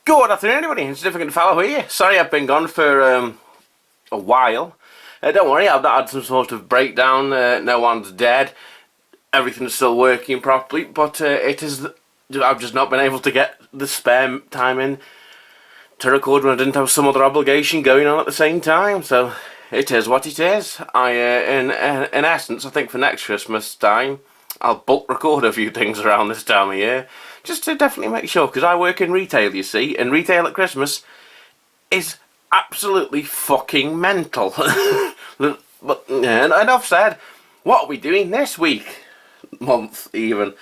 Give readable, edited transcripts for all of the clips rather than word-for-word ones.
Good afternoon, everybody. Insignificant fellow here. Sorry I've been gone for a while. Don't worry, I've not had some sort of breakdown. No one's dead. Everything's still working properly, but I've just not been able to get the spare time in to record when I didn't have some other obligation going on at the same time. So it is what it is. In essence, I think for next Christmas time, I'll bulk record a few things around this time of year, just to definitely make sure, because I work in retail, you see, and retail at Christmas is absolutely fucking mental. But enough said. What are we doing this week? Month, even.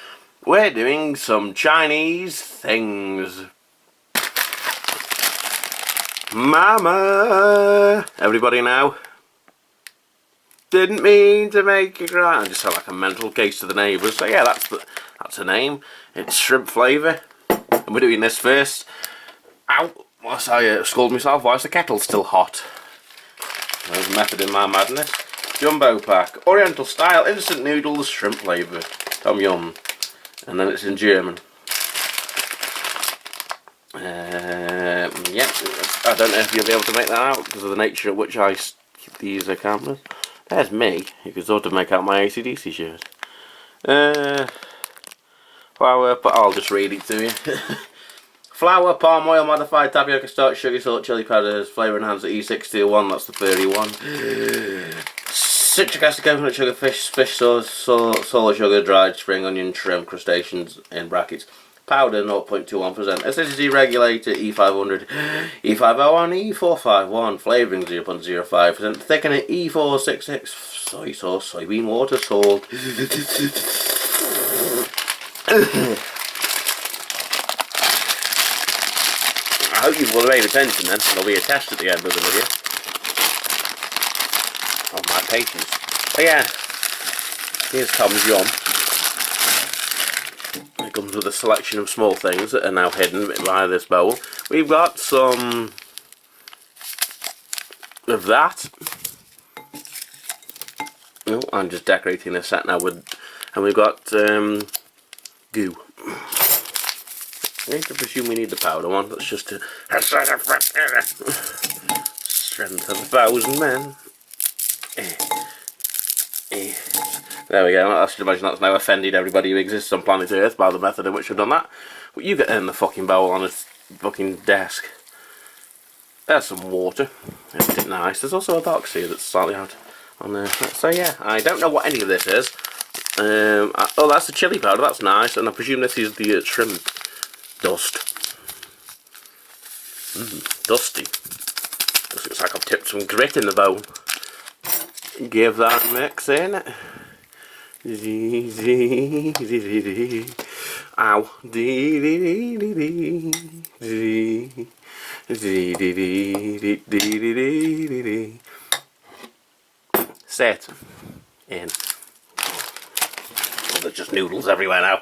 We're doing some Chinese things. Mama! Everybody now? Didn't mean to make you cry. I just sound like a mental case to the neighbours. So yeah, that's the name. It's shrimp flavour. And we're doing this first. Ow! Whilst I scold myself whilst the kettle's still hot. There's a method in my madness. Jumbo pack. Oriental style instant noodles shrimp flavour. Tom yum. And then it's in German. Yep. I don't know if you'll be able to make that out because of the nature at which I keep these cameras. There's me. You can sort of make out my AC/DC shirt. Flour, but I'll just read it to you. Flour, palm oil, modified tapioca starch, sugar, salt, chili powders, flavour enhancer E601, that's the 31. Citric acid, coconut sugar, fish sauce, solar sugar, dried spring onion, shrimp, crustaceans, in brackets. Powder 0.21%, acidity regulator E500, E501, E451, flavouring 0.05%, thickener E466, soy sauce, soybean water, salt. I hope you've all paid attention then, there'll be a test at the end of the video. Oh, my patience. But yeah, here's Tom's yum. It comes with a selection of small things that are now hidden by this bowl. We've got some of that. Oh, I'm just decorating this set now with, and we've got goo. I need to presume we need the powder one. That's just to strength of 1,000 men. There we go. I should imagine that's now offended everybody who exists on planet Earth by the method in which I've done that. But you get in the fucking bowl on a fucking desk. There's some water. Isn't it nice? There's also a box here that's slightly out on there. So yeah, I don't know what any of this is. Oh, that's the chili powder. That's nice. And I presume this is the shrimp dust. Dusty. This looks like I've tipped some grit in the bowl. Give that a mix in. Ow. Set in. Oh, there's just noodles everywhere now.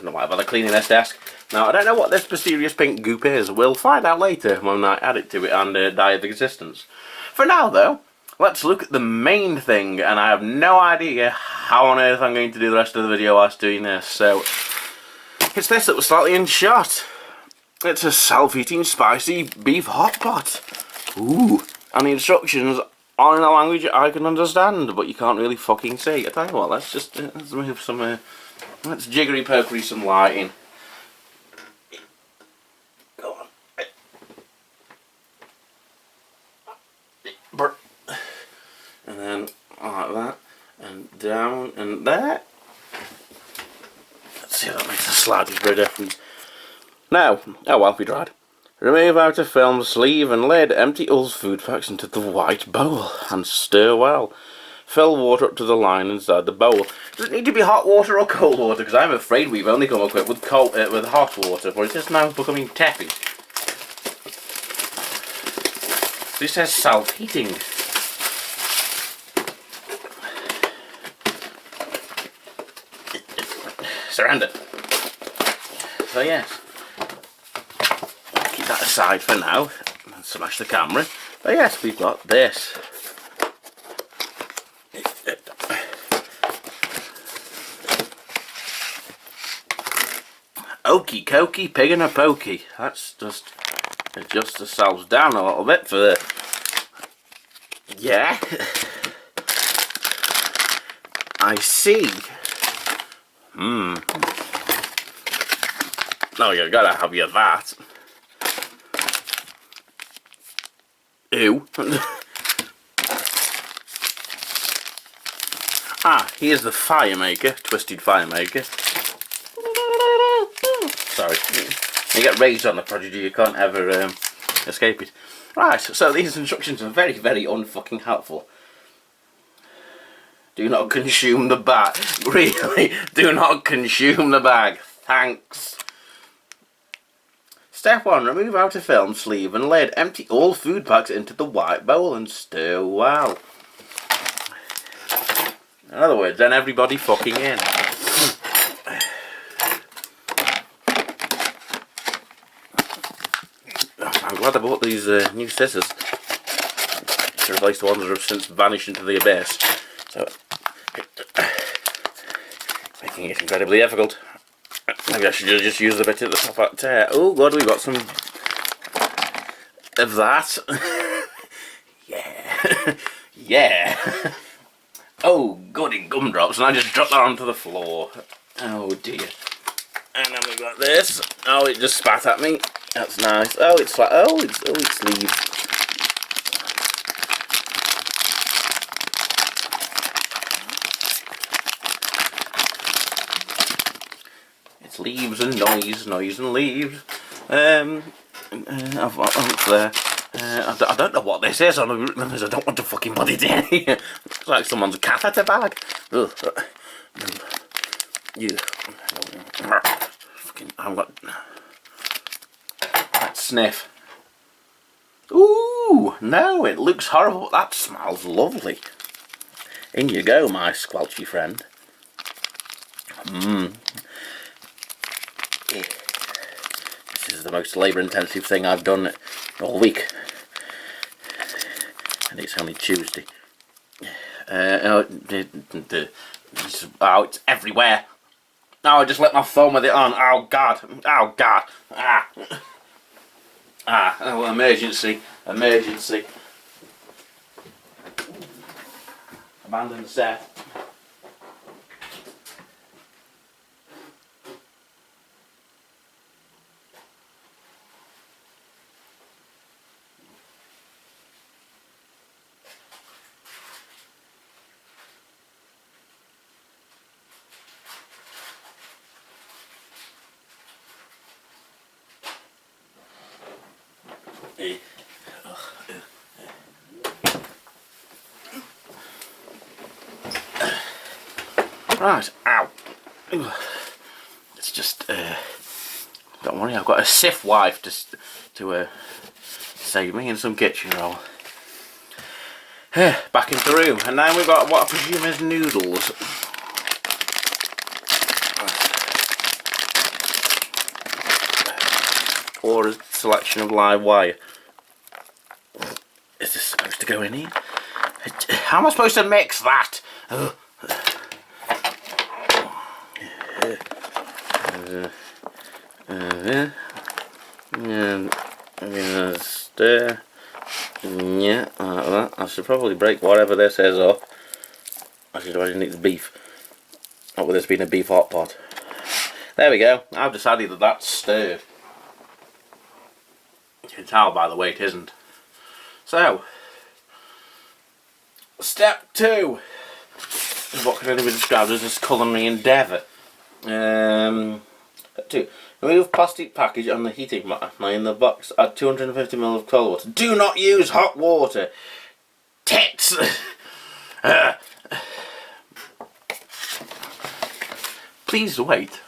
No matter bother cleaning this desk. Now I don't know what this mysterious pink goop is. We'll find out later when I add it to it and die of existence. For now though, let's look at the main thing, and I have no idea how on earth I'm going to do the rest of the video whilst doing this. So it's this that was slightly in shot. It's a self-eating spicy beef hot pot. Ooh, and the instructions are in a language I can understand, but you can't really fucking see. I tell you what, let's move some. Let's jiggery pokery some lighting. Go on. And then like that, and down, and there. Let's see if that makes a slightly bit of difference. Now, oh well, we tried. Remove outer film, sleeve and lid, empty all food packs into the white bowl, and stir well. Fill water up to the line inside the bowl. Does it need to be hot water or cold water? Because I'm afraid we've only come equipped with with hot water, but it is now becoming tepid. This says self-heating. Surrender. So yes, keep that aside for now. Smash the camera. But yes, we've got this. Okey cokey, pig and a pokey. Let's just adjust ourselves down a little bit for the... Yeah. I see. No, you gotta have your that. Ew. Ah, here's the fire maker, twisted fire maker. Sorry. You get raised on the Prodigy, you can't ever escape it. Right, so these instructions are very, very unfucking helpful. Do not consume the bag. Really, do not consume the bag. Thanks. Step 1. Remove outer film sleeve and lid. Empty all food packs into the white bowl and stir well. In other words, then everybody fucking in. I'm glad I bought these new scissors to replace the ones that have since vanished into the abyss. So, making it incredibly difficult. Maybe I should just use the bit at the top of that tear. Oh god, we've got some of that. Yeah. Yeah. Oh, goody gumdrops, and I just dropped that onto the floor. Oh dear. And then we've got this. Oh, it just spat at me. That's nice. Oh, it's like, it's leaves. It's leaves and noise and leaves. I've there. I don't know what this is. I don't want to fucking put it in here. It's like someone's catheter bag. Ugh. You. Fucking. I've got. Let's sniff. Ooh, no, it looks horrible, but that smells lovely. In you go, my squelchy friend. This is the most labour-intensive thing I've done all week. And it's only Tuesday. Oh, it's everywhere. No, I just let my phone with it on. Oh, God. Oh, God. Ah. Ah, oh, emergency. Emergency. Abandon the set. Right, ow. It's just, don't worry, I've got a Sif wife to save me in some kitchen roll. Back into the room, and now we've got what I presume is noodles. Or a selection of live wire. Is this supposed to go in here? How am I supposed to mix that? Stir. Yeah, like that. I should probably break whatever this is up. Actually, I need the beef. Not with this being a beef hot pot. There we go. I've decided that that's stirred. You can tell by the way it isn't. So, step 2 is what can only be described as this culinary endeavour. 2. Remove plastic package on the heating mat. Now in the box, add 250 ml of cold water. Do not use hot water. Tits! Please wait.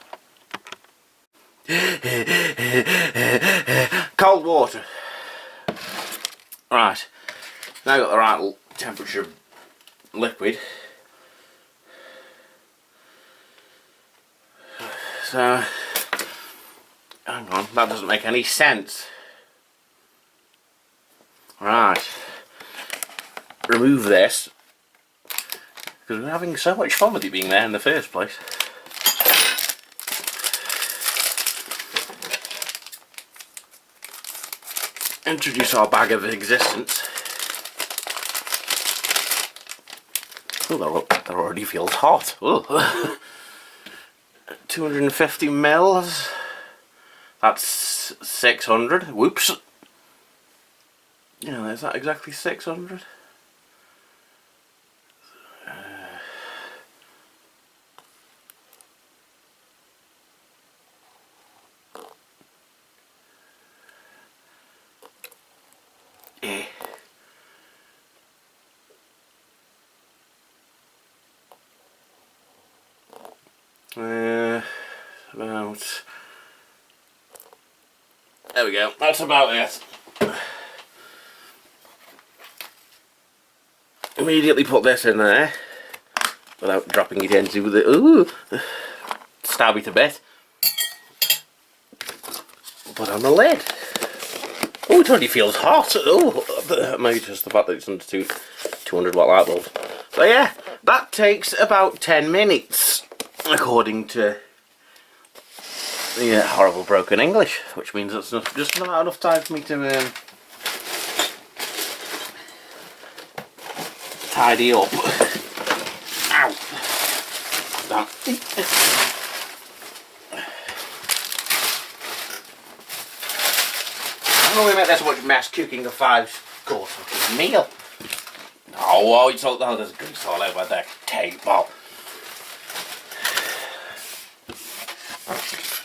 Cold water. Right. Now got the right temperature liquid. So, hang on, that doesn't make any sense. Right. Remove this. Because we're having so much fun with it being there in the first place. introduce our bag of existence. Oh, that already feels hot. 250 mils. That's 600. Whoops. Yeah, is that exactly 600? Yeah. About. There we go. That's about it. Immediately put this in there without dropping it into the stabby to bit. Put on the lid. Oh, it already feels hot. Oh, maybe just the fact that it's under 200 watt light bulb. So yeah, that takes about 10 minutes, according to the horrible broken English, which means that's just about enough time for me to tidy up. Ow! That. I don't really make this much mess cooking a 5-course meal. Oh, it's all, there's grease all over the table.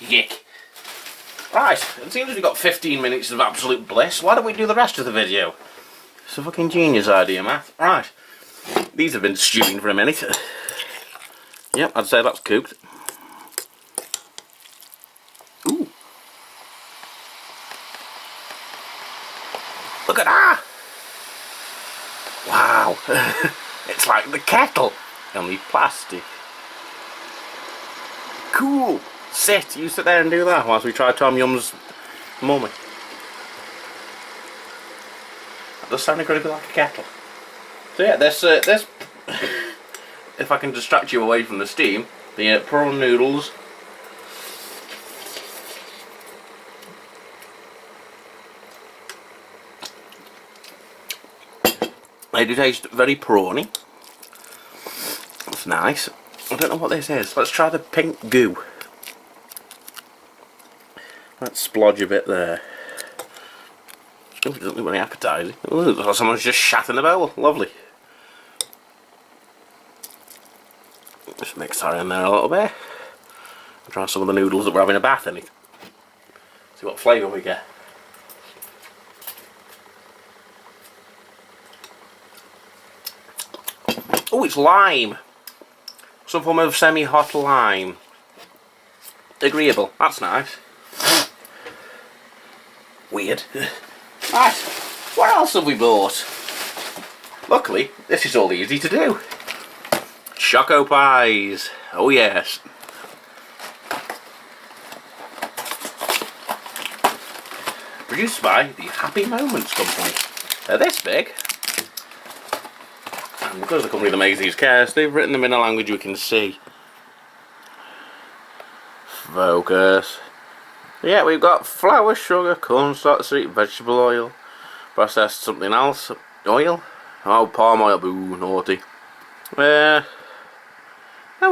Yick. Right, it seems we've got 15 minutes of absolute bliss. Why don't we do the rest of the video? It's a fucking genius idea, Matt. Right. These have been stewing for a minute. Yep, I'd say that's cooked. Ooh. Look at that! Wow. It's like the kettle, only plastic. Cool. Sit, you sit there and do that whilst we try Tom Yum's mummy. That does sound incredibly like a kettle. So yeah, this if I can distract you away from the steam, the prawn noodles. They do taste very prawny. That's nice. I don't know what this is. Let's try the pink goo. Let's splodge a bit there. Oh, it doesn't look very appetising. Oh, someone's just shat in the bowl. Lovely. Just mix that in there a little bit. Try some of the noodles that we're having a bath in it. See what flavour we get. Oh, it's lime. Some form of semi-hot lime. Agreeable. That's nice. Weird. Right. What else have we bought? Luckily, this is all easy to do. Choco pies. Oh yes. Produced by the Happy Moments Company. They're this big. And because the company that makes these cars, they've written them in a language we can see. Focus. Yeah, we've got flour, sugar, cornstarch, sweet vegetable oil, processed something else, oil. Oh, palm oil, boo, naughty. No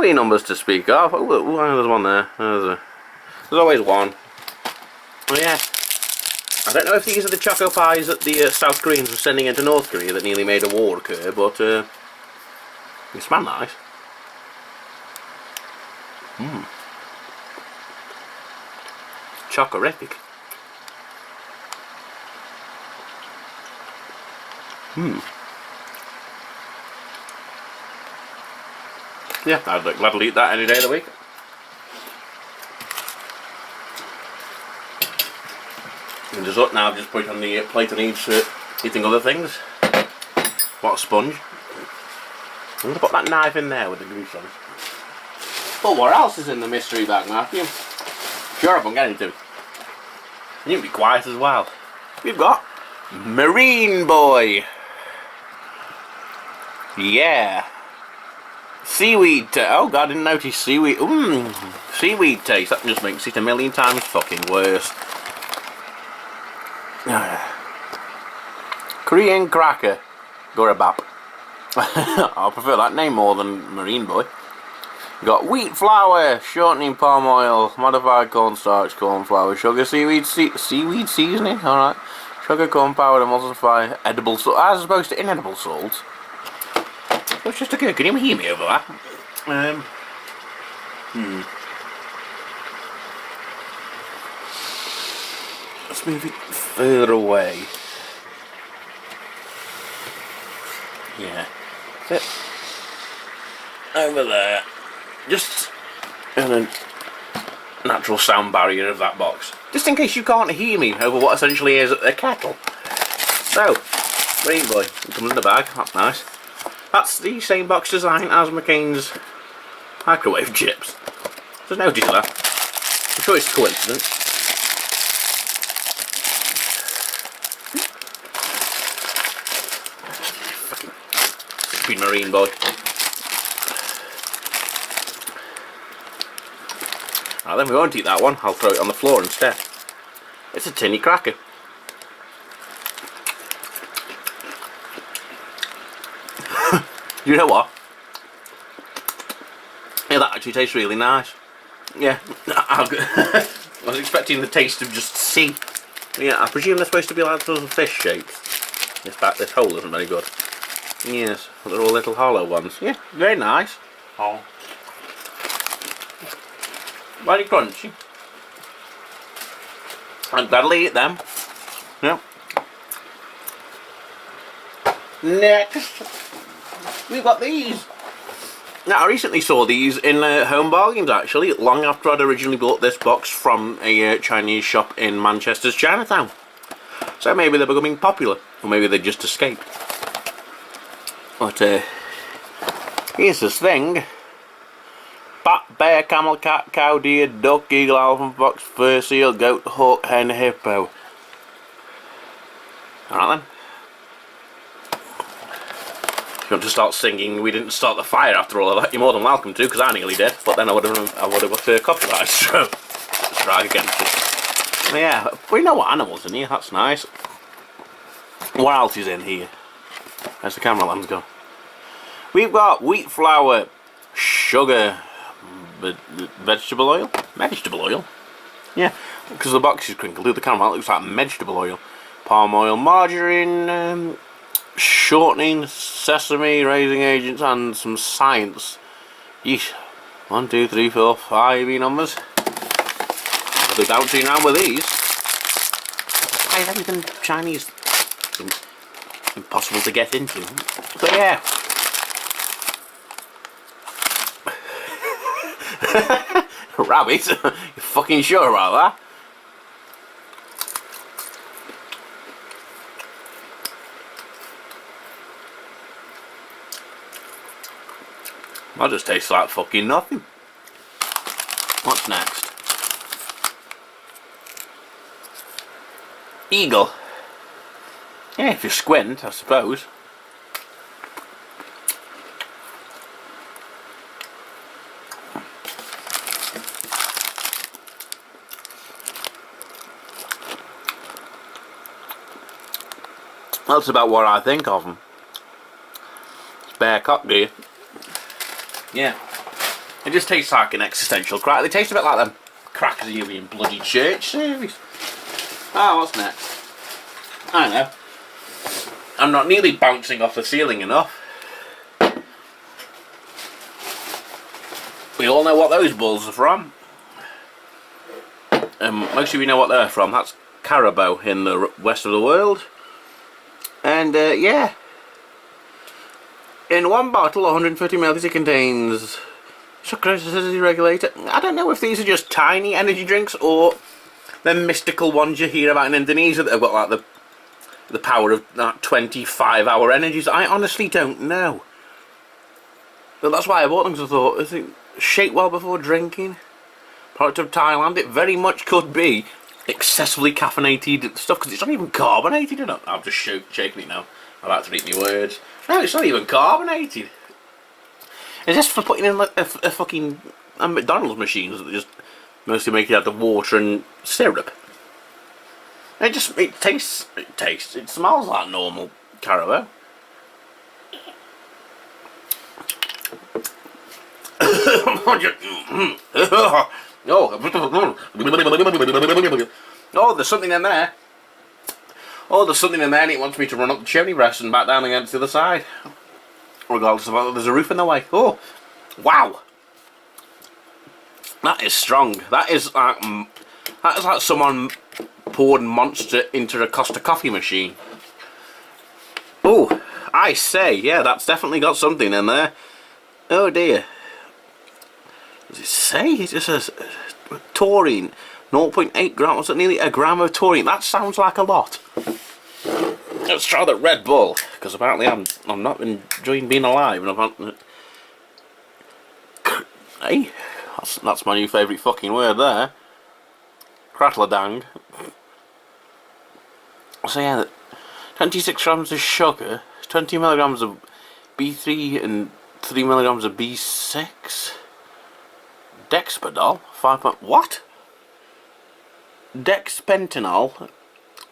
wee numbers to speak of. Oh, there's one there. There's always one. Oh yeah. I don't know if these are the choco pies that the South Koreans were sending into North Korea that nearly made a war occur, but they smell nice. Mmm. Chocorific. Hmm. Yeah, I'd gladly eat that any day of the week. And dessert now, I've just put it on the plate and needs eating other things. What a sponge. I'm going to put that knife in there with the grease on it. But what else is in the mystery bag, Matthew? Sure up, I'm getting to. You can be quiet as well. We've got Marine Boy. Yeah. Seaweed taste. Oh god, I didn't notice seaweed. Seaweed taste. That just makes it a million times fucking worse. Korean cracker. Gorabap. I prefer that name more than Marine Boy. We've got wheat flour, shortening palm oil, modified cornstarch, corn flour, sugar, seaweed seasoning, alright. Sugar, corn powder, emulsify, edible salt, as opposed to inedible salts. What's just occurred? Can you hear me over that? Let's move it further away. Yeah. Sit. Over there. Just in a natural sound barrier of that box. Just in case you can't hear me over what essentially is a kettle. So, Green Boy, it comes in the bag, that's nice. That's the same box design as McCain's microwave chips. There's no deal there. I'm sure it's a coincidence. Fucking stupid Marine Boy. Right, then we won't eat that one, I'll throw it on the floor instead. It's a tinny cracker. You know what? Yeah, that actually tastes really nice. Yeah, I was expecting the taste of just sea. Yeah, I presume they're supposed to be like sort of fish shapes. In fact, this hole isn't very good. Yes, but they're all little hollow ones. Yeah, very nice. Oh. Very crunchy. I'd gladly eat them. Yeah. Next, we've got these. Now, I recently saw these in Home Bargains, actually, long after I'd originally bought this box from a Chinese shop in Manchester's Chinatown. So maybe they're becoming popular, or maybe they just escaped. But here's this thing. Bat, bear, camel, cat, cow, deer, duck, eagle, elephant, fox, fur, seal, goat, hawk, hen, hippo. Alright then. If you want to start singing "We Didn't Start the Fire" after all of that, you're more than welcome to, because I nearly did. But then I would have got copyright strike against it. But yeah, we know what animals in here. That's nice. What else is in here? There's the camera lens gone. We've got wheat flour, sugar, vegetable oil. Vegetable oil. Yeah, because the box is crinkled through the camera. It looks like vegetable oil. Palm oil, margarine. Shortening, sesame, raising agents, and some science. Yeesh. 1, 2, 3, 4, 5 numbers. I'll be bouncing around with these. Why is everything Chinese impossible to get into? But yeah. Rabbit? You fucking sure about that? That just tastes like fucking nothing. What's next? Eagle. Yeah, if you squint, I suppose. That's about what I think of them. It's bear cock, do you? Yeah, it just tastes like an existential crack. They taste a bit like them crackers you in bloody church service. Ah, what's next? I don't know. I'm not nearly bouncing off the ceiling enough. We all know what those balls are from. Most of you know what they're from. That's carabao in the west of the world. And yeah. In one bottle, 150 ml, it contains sugar acidity regulator. I don't know if these are just tiny energy drinks or the mystical ones you hear about in Indonesia that have got like the power of 25-hour energies. I honestly don't know. But that's why I bought them, because I thought, is it shake well before drinking? Product of Thailand. It very much could be excessively caffeinated stuff, because it's not even carbonated enough. I'm just shaking it now. I like to read my words. No, it's not even carbonated. Is this for putting in like a fucking McDonald's machines that just mostly make it out of water and syrup? It smells like normal Carabao. Oh, there's something in there. Oh, there's something in there and it wants me to run up the chimney breast and back down again to the other side. Regardless of whether there's a roof in the way. Oh, wow. That is strong. That is like someone poured Monster into a Costa coffee machine. Oh, I say, yeah, that's definitely got something in there. Oh dear. Does it say? It just says taurine, 0.8 grams, nearly a gram of taurine. That sounds like a lot. Let's try the Red Bull, because apparently I'm not enjoying being alive, and hey, that's my new favourite fucking word there. Crackle-a-dang. So yeah, 26 grams of sugar, 20 milligrams of B3 and 3 milligrams of B6. Dexpadol, 5. What? Dexpentanol,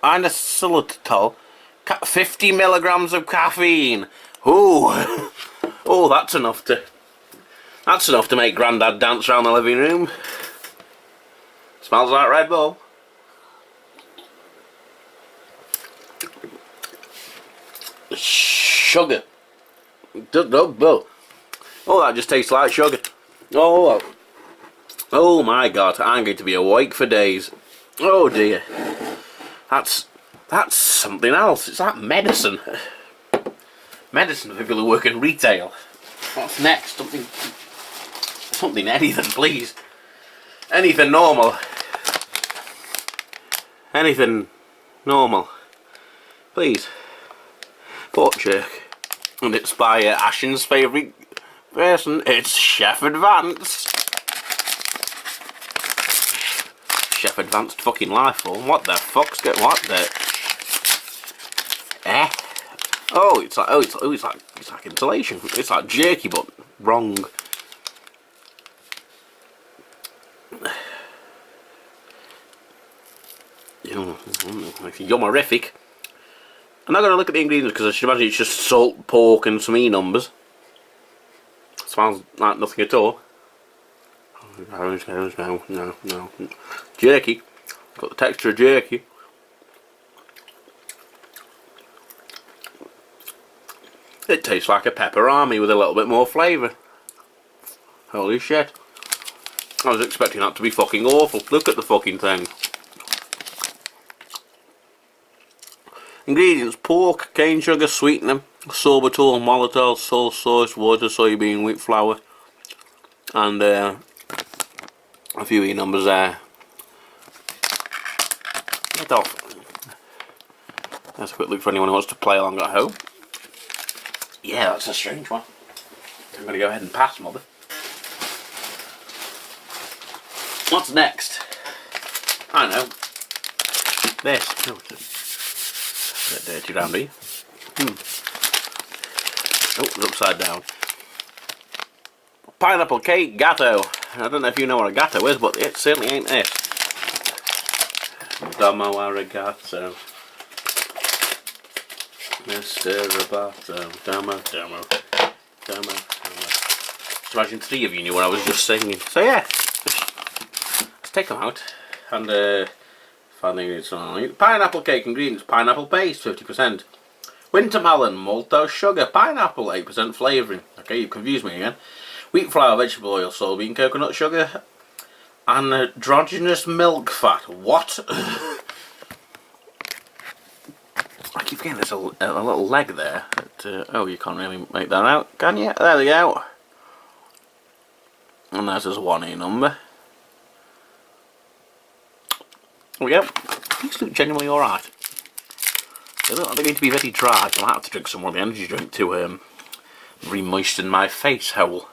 inositol, 50 milligrams of caffeine. Ooh, oh, that's enough to make Grandad dance around the living room. Smells like Red Bull. Sugar. Oh, that just tastes like sugar. Oh my God, I'm going to be awake for days. Oh dear. That's something else. It's like medicine. Medicine for people who work in retail. What's next? Anything, please. Anything normal. Anything normal. Please. Pork jerk. And it's by Ashen's favourite person. It's Chef Advanced. Chef Advanced fucking life form. What the fuck's going? What the? Oh, it's like insulation. It's like jerky, but wrong. You're horrific. I'm not going to look at the ingredients because I should imagine it's just salt, pork, and some E numbers. Smells like nothing at all. No. Jerky. Got the texture of jerky. It tastes like a pepperami with a little bit more flavour. Holy shit. I was expecting that to be fucking awful. Look at the fucking thing. Ingredients: pork, cane sugar, sweetener, sorbitol, maltitol, salt, soy, water, soybean, wheat flour, and a few E numbers there. Get off. That's a quick look for anyone who wants to play along at home. Yeah, that's a strange one. I'm going to go ahead and pass, mother. What's next? I know. This. Oh, it's a bit dirty round here. Oh, it's upside down. Pineapple cake gatto. I don't know if you know what a gatto is, but it certainly ain't this. Domo arigato. Mr. Roboto. Domo. Just imagine 3 of you knew what I was just singing. So yeah, let's take them out and find the ingredients on. Pineapple cake ingredients: pineapple paste 50%, winter melon, maltose sugar, pineapple 8% flavouring. Okay, you've confused me again. Wheat flour, vegetable oil, soybean, coconut sugar, androgynous milk fat. What? I keep getting there's a little leg there. But, oh, you can't really make that out, can you? There we go. And there's his 1E number. There we go. These look genuinely alright. They look like they're going to be very dry. I'll have to drink some more of the energy drink to re-moisten my face hole.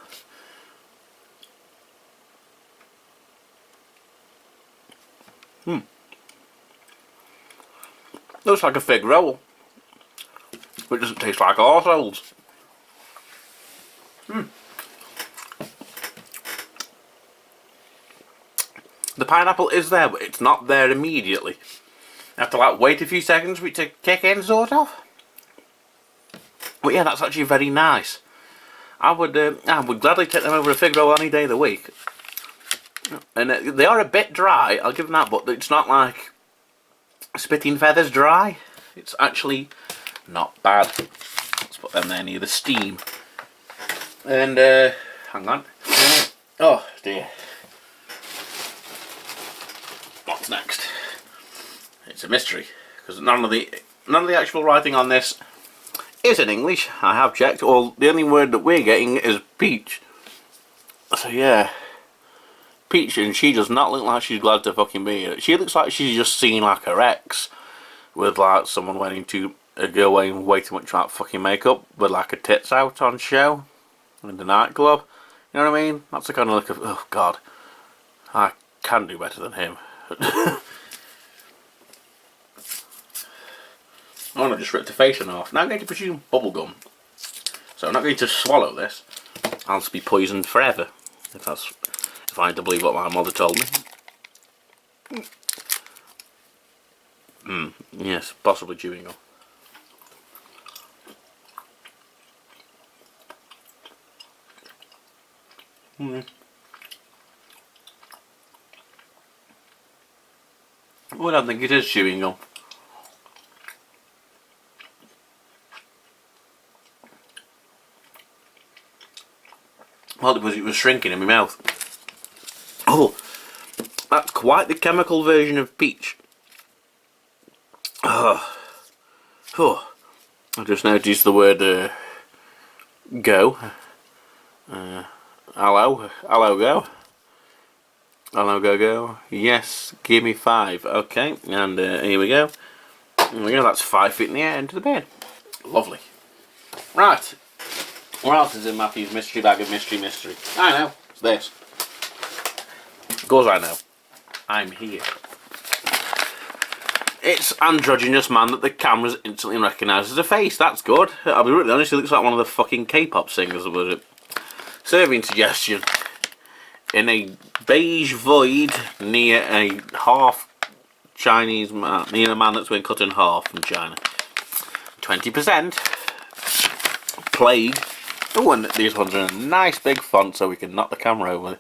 Looks like a fig roll. But it doesn't taste like arseholes. The pineapple is there, but it's not there immediately. have to like wait a few seconds for it to kick in, sort of. But yeah, that's actually very nice. I would gladly take them over a fig roll any day of the week. And they are a bit dry, I'll give them that, but it's not like spitting feathers dry. It's actually not bad. Let's put them there near the steam. And hang on. Oh dear. What's next? It's a mystery, because none of the actual writing on this is in English. I have checked. All the only word that we're getting is peach. So yeah, peach, and she does not look like she's glad to fucking be here. She looks like she's just seen like her ex with like someone a girl wearing way too much like fucking makeup with like her tits out on show in the nightclub. You know what I mean? That's the kind of look of, oh god, I can do better than him. Oh no, just ripped the face in half. Now I'm going to presume bubblegum. So I'm not going to swallow this. I'll just be poisoned forever. If I had to believe what my mother told me. Yes, possibly chewing gum. Well, I don't think it is chewing gum. Well, because it was shrinking in my mouth. Oh, that's quite the chemical version of peach. Oh, I just noticed the word go. Hello go. Hello go. Yes, give me 5. Okay, and here we go. There we go, that's 5 feet in the air into the bin. Lovely. Right. What else is in Matthew's mystery bag of mystery? I know, it's this. Of course I know. I'm here. It's androgynous man that the cameras instantly recognise as a face. That's good. I'll be really honest, he looks like one of the fucking K-pop singers, was it? Serving suggestion. In a beige void near a half Chinese man, near a man that's been cut in half from China. 20%. Plague. Oh, and these ones are in a nice big font so we can knock the camera over.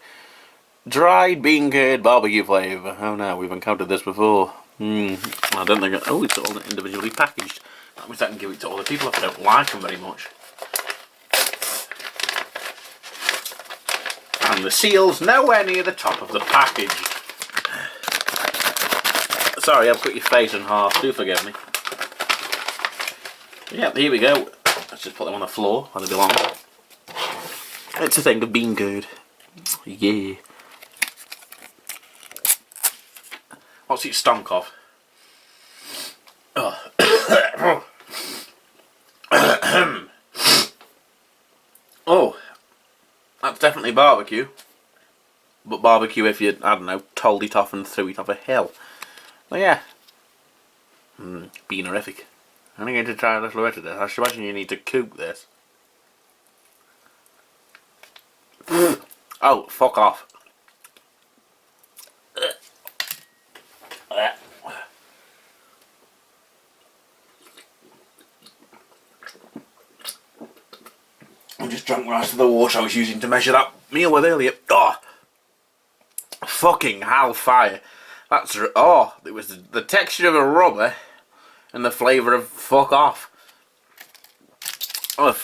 Dried bean curd barbecue flavour. Oh no, we've encountered this before. I don't think... Oh, it's all individually packaged. That means I can give it to other people if I don't like them very much. And the seal's nowhere near the top of the package. Sorry, I've cut your face in half. Do forgive me. Yep, here we go. Let's just put them on the floor where they belong. It's a thing of bean curd. Yeah. What's it stunk of? Oh. Oh, that's definitely barbecue. But barbecue if you, I don't know, told it off and threw it off a hill. But yeah. Being horrific. I'm going to try a little bit of this. I should imagine you need to cook this. Oh, fuck off. I just drank the rest of the water I was using to measure that meal with earlier. Oh! Fucking hellfire. That's... Oh! It was the texture of a rubber and the flavour of fuck off. Right,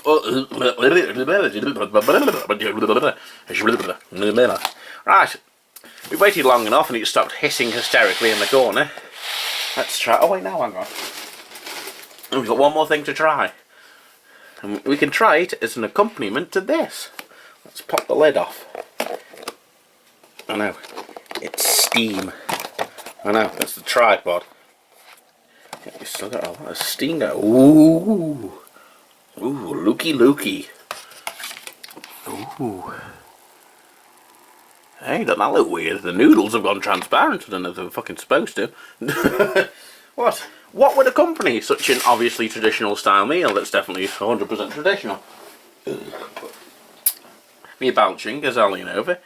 we waited long enough and it stopped hissing hysterically in the corner. Let's try... Oh wait, no, hang on. We've got one more thing to try. And we can try it as an accompaniment to this. Let's pop the lid off. I know, it's steam. I know, that's the tripod. You still got a lot of steam going. Ooh. Ooh, looky. Ooh. Hey, doesn't that look weird? The noodles have gone transparent. I don't know if they were fucking supposed to. What? What would accompany such an obviously traditional style meal that's definitely 100% traditional? Me belching, as I lean over.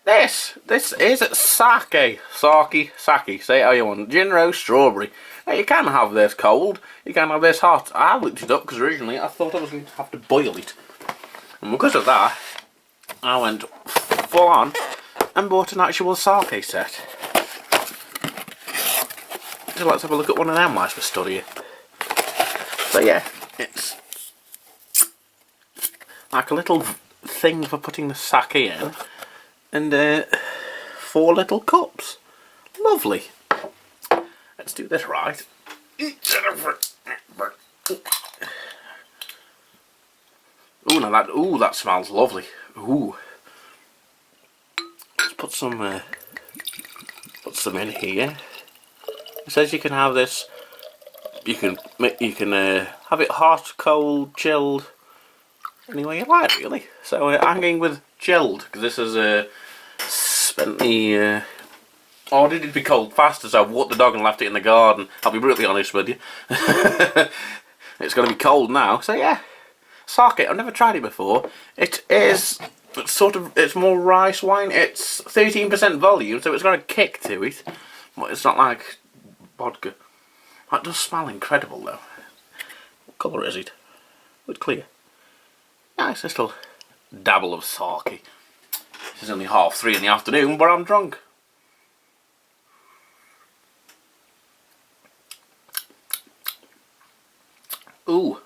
This is sake, say it how you want. Gin roast strawberry. Now you can have this cold, you can have this hot. I looked it up because originally I thought I was going to have to boil it. And because of that, I went full on and bought an actual sake set. So let's have a look at one of them whilst we're studying. So yeah, it's like a little thing for putting the sake in, and 4 little cups. Lovely. Let's do this right. Ooh, now that smells lovely. Ooh. Let's put some in here. It says you can have this. You can have it hot, cold, chilled, any way you like, really. So I'm going with chilled because this has spent the. Ordered it to be cold fast as I walked the dog and left it in the garden. I'll be brutally honest with you. It's going to be cold now, so yeah. Sake, I've never tried it before. It's more rice wine. It's 13% volume, so it's got a kick to it. But it's not like vodka. That does smell incredible though. What colour is it? It's clear. Nice little dabble of sake. This is only 3:30 in the afternoon, but I'm drunk. Ooh.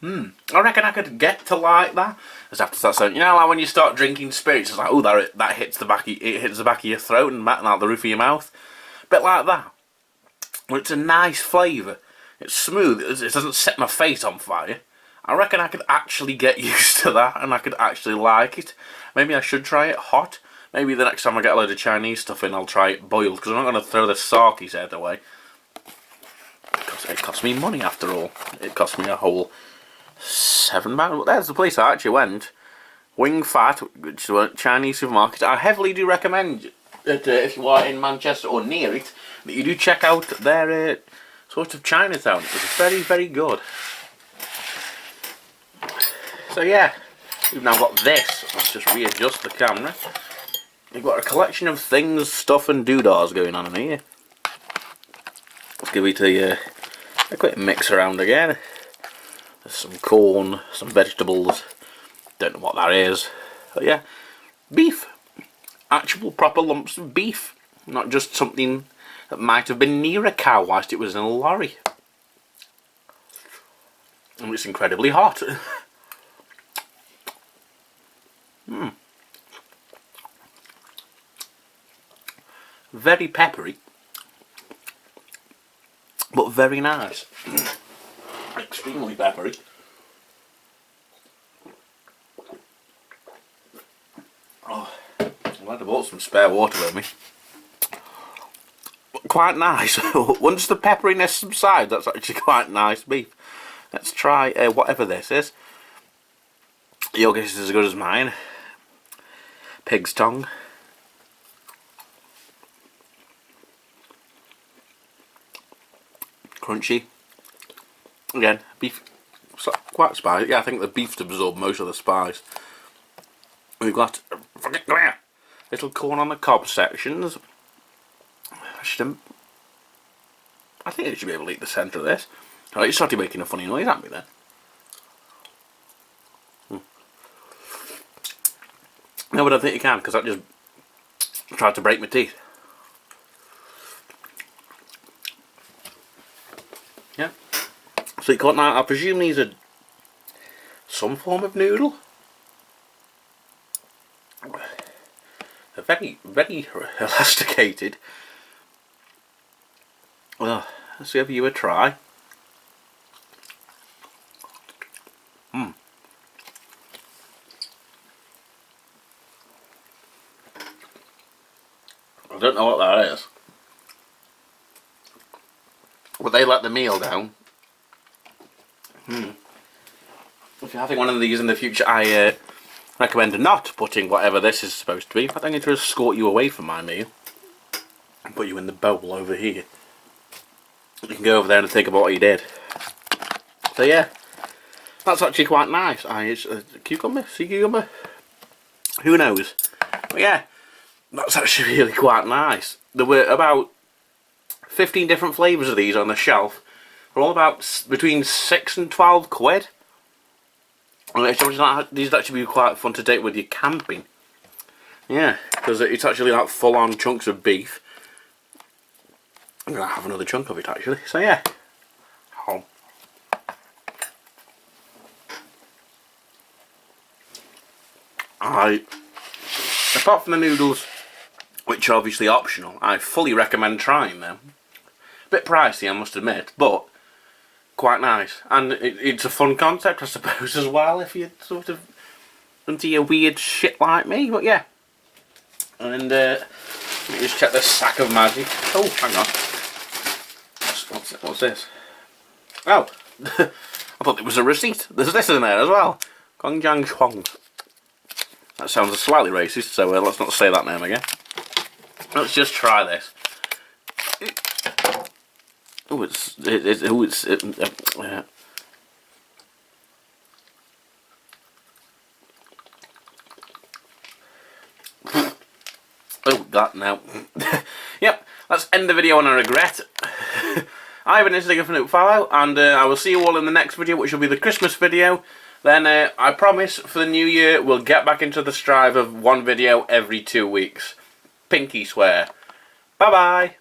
I reckon I could get to like that. Just have to start saying, you know, like when you start drinking spirits, it's like, oh, that hits the back of your throat and out the roof of your mouth. A bit like that. But it's a nice flavour. It's smooth. It doesn't set my face on fire. I reckon I could actually get used to that, and I could actually like it. Maybe I should try it hot. Maybe the next time I get a load of Chinese stuff in, I'll try it boiled, because I'm not going to throw the sake set away. It cost me money after all. It cost me a whole £7. There's the place I actually went. Wing Fat, which is a Chinese supermarket. I heavily do recommend that if you are in Manchester or near it, that you do check out their sort of Chinatown. It's very, very good. So yeah, we've now got this. Let's just readjust the camera. We've got a collection of things, stuff and doodahs going on in here. Let's give it a quick mix around again. There's some corn, some vegetables. Don't know what that is. But yeah, beef. Actual proper lumps of beef. Not just something that might have been near a cow whilst it was in a lorry. And it's incredibly hot. Very peppery. But very nice. Extremely peppery. Oh, I'm glad I bought some spare water with me. Quite nice. Once the pepperiness subsides, that's actually quite nice beef. Let's try whatever this is. Your guess is as good as mine. Pig's tongue. Crunchy. Again, beef, quite spicy. Yeah, I think the beef's absorbed most of the spice. We've got little corn on the cob sections. I think I should be able to eat the centre of this. Oh, it started making a funny noise at me then. No, but I think you can, because I just tried to break my teeth. Yeah. So you can't now, I presume these are some form of noodle. They're very, very elasticated. Well, let's give you a try. I don't know what that is. But they let the meal down. If you're having one of these in the future, I recommend not putting whatever this is supposed to be. I think it will escort you away from my meal and put you in the bowl over here. You can go over there and think about what you did. So yeah, that's actually quite nice. It's a cucumber, sea cucumber. Who knows? But yeah, that's actually really quite nice. There were about 15 different flavours of these on the shelf. They're all about between 6 and 12 quid. These would actually be quite fun to take with you camping. Yeah, because it's actually like full-on chunks of beef. I'm going to have another chunk of it actually, so yeah. Oh. Apart from the noodles, which are obviously optional, I fully recommend trying them. A bit pricey, I must admit, but quite nice. And it's a fun concept, I suppose, as well, if you're sort of into your weird shit like me, but yeah. And let me just check this sack of magic. Oh, hang on. What's this? Oh, I thought it was a receipt. There's this in there as well. Gongjiang Chuang. That sounds slightly racist, so let's not say that name again. Let's just try this. Oh, oh, that now. Yep, let's end the video on a regret. I've been Insignificant Fallow, and I will see you all in the next video, which will be the Christmas video. Then I promise for the new year we'll get back into the strive of one video every 2 weeks. Pinky swear. Bye bye.